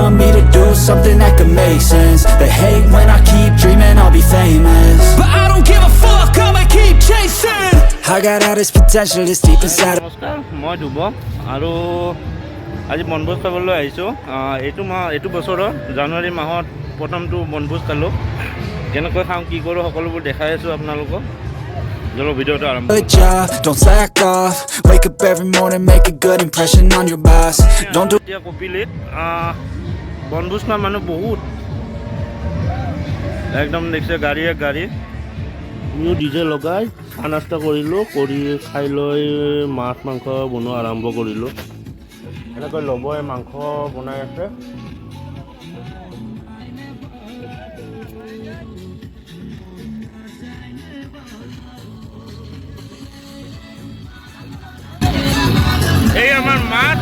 want me to do something that could make sense. They hate when I keep dreaming I'll be famous, but I don't give a fuck, I'ma keep chasing. I got all this potential that's deep inside. নমস্কাৰ, মই ধ্ৰুব আৰু আজি বনভোজ খাবলৈ আহিছোঁ। এইটো বছৰৰ জানুৱাৰী মাহত প্ৰথমটো বনভোজ খালোঁ। কেনেকৈ খাওঁ কি কৰোঁ সকলোবোৰ দেখাই আছোঁ আপোনালোকক। চলো ভিডিঅ'টো আৰম্ভ কৰোঁ। Don't slack off. Wake up every morning, make a good impression on your boss. Don't do এতিয়া কপিলিত বনভোজ খোৱা মানুহ বহুত, একদম দেখিছে গাড়ীয়ে গাড়ী। আমিও ডিজে লগাই চাহ নাস্তা কৰিলোঁ, কৰি খাই লৈ মাছ মাংস বনোৱা আৰম্ভ কৰিলোঁ। এনেকৈ ল'বই মাংস বনাই আছে। এই আমাৰ মাছ,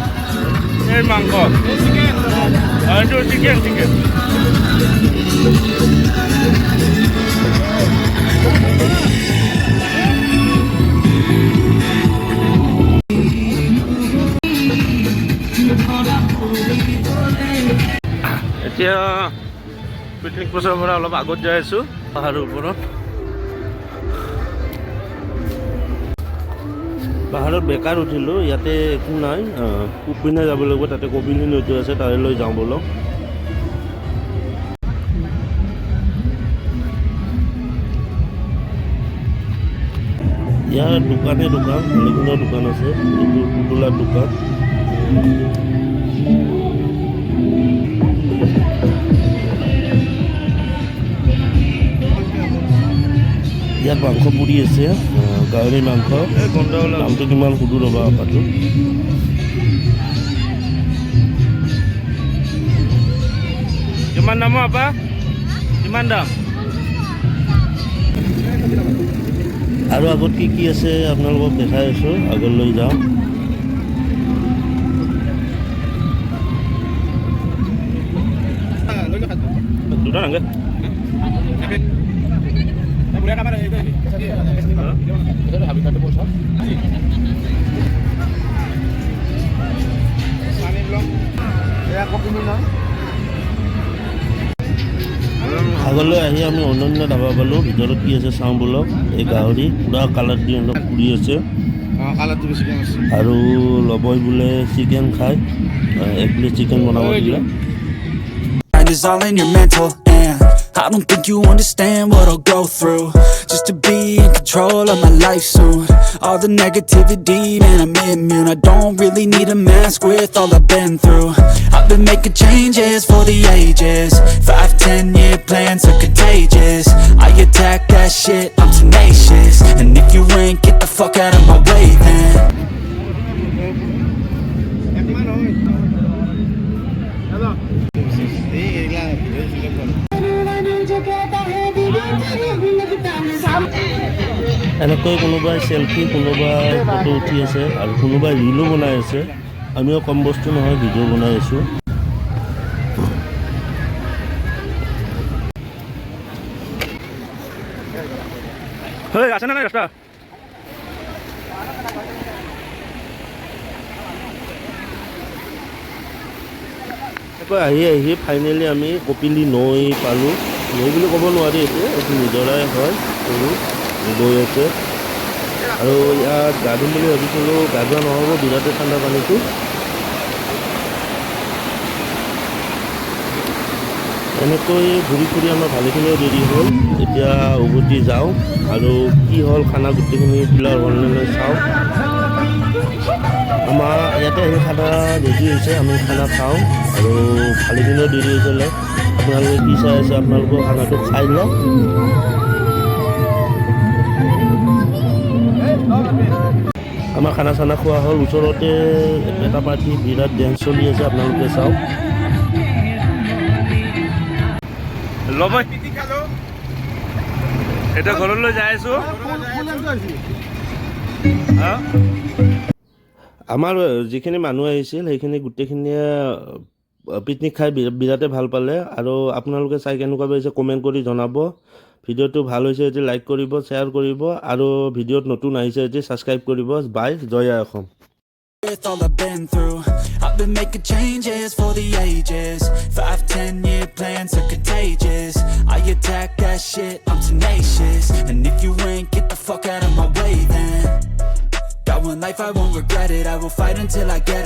এই মাংস, আৰ একটু চিকেন এতিয়া পিকনিক প্লেচৰ পৰা অলপ আগত যাই আছোঁ পাহাৰৰ ওপৰত। পাহাৰত বেকাৰ উঠিলোঁ, ইয়াতে একো নাই, পিনে যাব লাগিব, তাতে কপিলি নদী আছে, তাৰে লৈ যাওঁ বলক। ইয়াৰ দোকান ভালেখিনি দোকান আছে, এইটো পুতলাৰ দোকান। ইয়াত মাংস পুৰি আছে, গাহৰি মাংস, দামটো কিমান সুধো ৰ'বা পাতো। কিমান দাম আপা, কিমান দাম? আৰু আগত কি আছে আপোনালোকক দেখাই আছোঁ, আগলৈ যাওঁ। দুটা নাগে আগলৈ আহি আমি অনন্য ধাবা পালোঁ। ভিতৰত কি আছে চাওঁ বলক। এই গাহৰি পুৰা কালাৰ দি অলপ পুৰি আছে, আৰু ল'বই বোলে চিকেন খায়, এক প্লেট চিকেন বনাব দিলে। is all in your mental, and I don't think you understand what I'll go through just to be in control of my life soon. All the negativity, man, I'm immune. I don't really need a mask with all I've been through. I've been making changes for the ages. 5-10 year plans are contagious. I attack that shit, I'm tenacious. And if you ain't, get the fuck out of my way then. এনেকৈ কোনোবাই selfie, কোনোবাই photo উঠি আছে, আৰু কোনোবাই ৰিলো বনাই আছে। আমিও কম বস্তু নহয়, ভিডিঅ' বনাই আছোঁ। আছে নাই ৰাস্তা? আহি ফাইনেলি আমি কপিলি নৈ পালোঁ। নৈ বুলি ক'ব নোৱাৰি, এইটো নিজৰাই হয়, সৰু বৈ আছে। আৰু ইয়াত গা ধুম বুলি ভাবিছিলোঁ, গা ধোৱা নহ'ব, বিৰাটেই ঠাণ্ডা পানীটো। এনেকৈ ঘূৰি ফুৰি আমাৰ ভালেখিনিও দেৰি হ'ল। এতিয়া উভতি যাওঁ, আৰু কি হ'ল খানা গোটেইখিনি পিলাৰ হ'ল নে নাই চাওঁ। আমাৰ ইয়াতে আহি খানা ৰেডি হৈছে, আমি খানা খাওঁ, আৰু ভালেখিনিও দেৰি হৈছিলে। আপোনালোকে কি চাই আছে, আপোনালোকৰ খানাটো খাই লওক। আমাৰ খানা চানা খোৱা হ'ল, ওচৰতে এটা পাৰ্টি বিৰাট ডেন্স চলি আছে, আপোনালোকে চাওক। ল'ব এতিয়া ঘৰলৈ যাই আছোঁ। আমাৰ যিখিনি মানুহ আহিছিল সেইখিনি গোটেইখিনিয়ে পিকনিক খাই বিৰাটেই ভাল পালে, আৰু আপোনালোকে চাই কেনেকুৱা পাইছে কমেণ্ট কৰি জনাব। ভিডিঅ'টো ভাল হৈছে যদি লাইক কৰিব, শ্বেয়াৰ কৰিব, আৰু ভিডিঅ'ত নতুন আহিছে যদি ছাবস্ক্ৰাইব কৰিব। বাই, জয় আই Assam. I've been making changes for the ages. 5-10 year plans are contagious. I attack that shit, I'm tenacious. And if you ain't, get the fuck out of my way then. Got one life, I won't regret it. I will fight until I get it.